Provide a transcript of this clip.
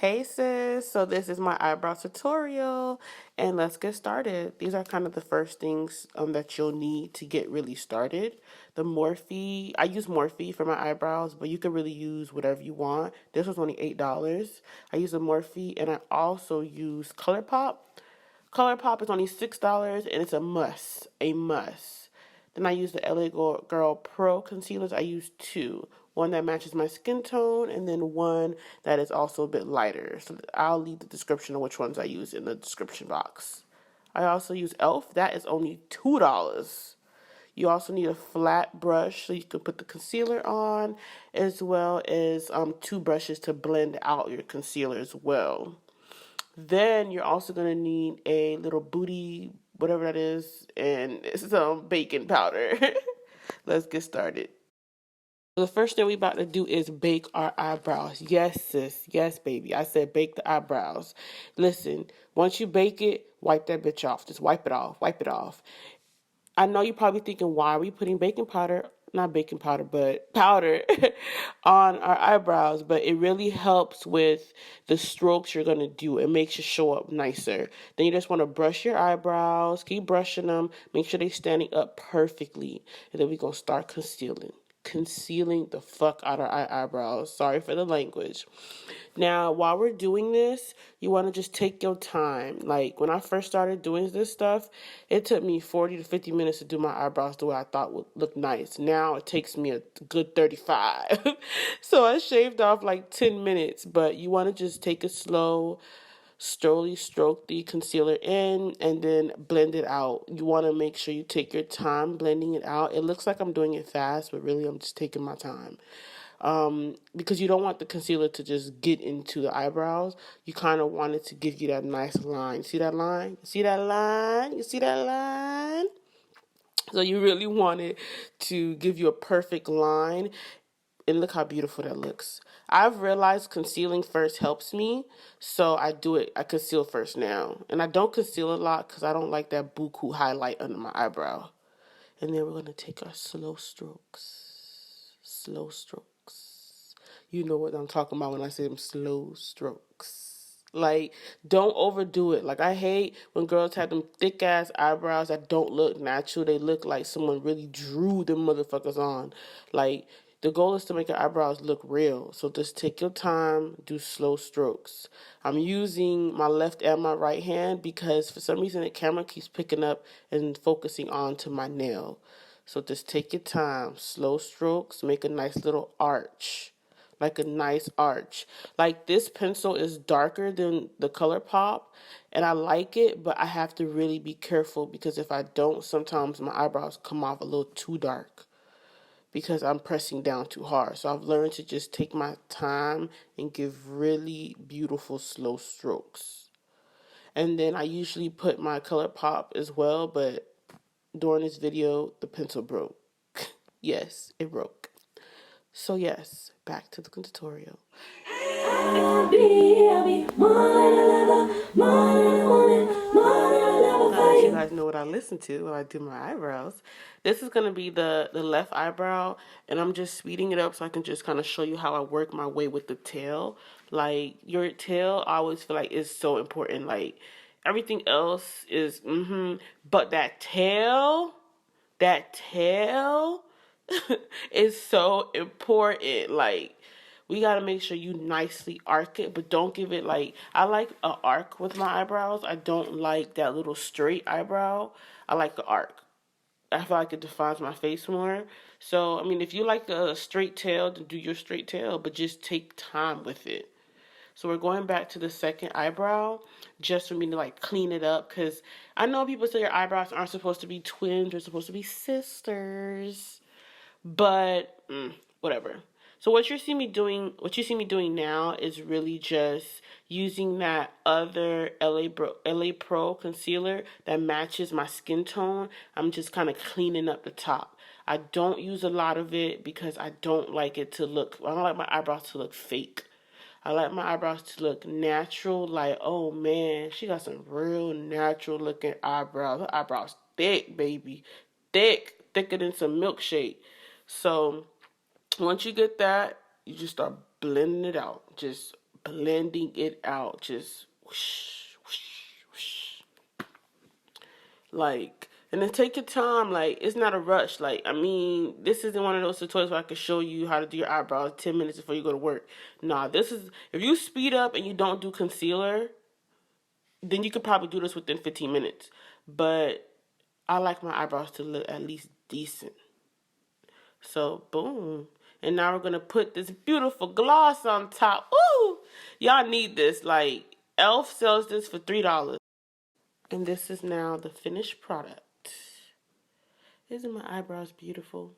Hey sis, so this is my eyebrow tutorial and let's get started. These are kind of the first things that you'll need to get really started. The Morphe, I use Morphe for my eyebrows, but you can really use whatever you want. This was only $8. I use a Morphe and I also use ColourPop. ColourPop is only $6 and it's a must, Then I use the LA Girl Pro concealers. I use two. One that matches my skin tone and then one that is also a bit lighter. So I'll leave the description of which ones I use in the description box. I also use e.l.f. That is only $2. You also need a flat brush so you can put the concealer on, as well as two brushes to blend out your concealer as well. Then you're also going to need a little booty, whatever that is, and some baking powder. Let's get started. The first thing we about to do is bake our eyebrows. Yes, sis. Yes, baby. I said bake the eyebrows. Listen, once you bake it, wipe that bitch off. Just wipe it off. Wipe it off. I know you're probably thinking, why are we putting baking powder, not baking powder, but powder on our eyebrows? But it really helps with the strokes you're going to do. It makes you show up nicer. Then you just want to brush your eyebrows, keep brushing them, make sure they're standing up perfectly. And then we're going to start concealing the fuck out our eyebrows. Sorry for the language. Now, while we're doing this, you want to just take your time. Like, when I first started doing this stuff, it took me 40 to 50 minutes to do my eyebrows the way I thought would look nice. Now, it takes me a good 35. So I shaved off like 10 minutes, but you want to just take it slow, slowly stroke the concealer in and then blend it out. You want to make sure you take your time blending it out. It looks like I'm doing it fast, but really I'm just taking my time. Because you don't want the concealer to just get into the eyebrows. You kind of want it to give you that nice line. See that line? See that line? You see that line? So you really want it to give you a perfect line. And look how beautiful that looks. I've realized concealing first helps me, so I do it. I conceal first now. And I don't conceal a lot because I don't like that buku highlight under my eyebrow. And then we're going to take our slow strokes. Slow strokes. You know what I'm talking about when I say them slow strokes. Like, don't overdo it. Like, I hate when girls have them thick-ass eyebrows that don't look natural. They look like someone really drew them motherfuckers on. Like, the goal is to make your eyebrows look real. So just take your time, do slow strokes. I'm using my left and my right hand because for some reason the camera keeps picking up and focusing onto my nail. So just take your time, slow strokes, make a nice little arch. Like a nice arch. Like, this pencil is darker than the ColourPop, and I like it, but I have to really be careful because if I don't, sometimes my eyebrows come off a little too dark because I'm pressing down too hard. So I've learned to just take my time and give really beautiful slow strokes. And then I usually put my ColourPop as well, but during this video, the pencil broke. Yes, it broke. So yes, back to the tutorial. You guys know what I listen to when I do my eyebrows. This is going to be the left eyebrow, and I'm just speeding it up so I can just kind of show you how I work my way with the tail. Like, your tail, I always feel like is so important. Like, everything else is, but that tail is so important. Like, we got to make sure you nicely arc it, but don't give it like, I like an arc with my eyebrows. I don't like that little straight eyebrow. I like the arc. I feel like it defines my face more. So, I mean, if you like a straight tail, then do your straight tail, but just take time with it. So we're going back to the second eyebrow just for me to like clean it up, because I know people say your eyebrows aren't supposed to be twins, they're supposed to be sisters. But whatever. So what you see me doing now is really just using that other LA Pro concealer that matches my skin tone. I'm just kind of cleaning up the top. I don't use a lot of it because I don't like it to look, I don't like my eyebrows to look fake. I like my eyebrows to look natural, like, oh man, she got some real natural looking eyebrows. Her eyebrows thick, baby. Thicker than some milkshake. So once you get that, you just start blending it out. Just blending it out. Just whoosh, whoosh, whoosh. Like, and then take your time. Like, it's not a rush. Like, I mean, this isn't one of those tutorials where I can show you how to do your eyebrows 10 minutes before you go to work. Nah, this is, if you speed up and you don't do concealer, then you could probably do this within 15 minutes. But I like my eyebrows to look at least decent. So, boom. And now we're going to put this beautiful gloss on top. Ooh! Y'all need this. Like, e.l.f. sells this for $3. And this is now the finished product. Isn't my eyebrows beautiful?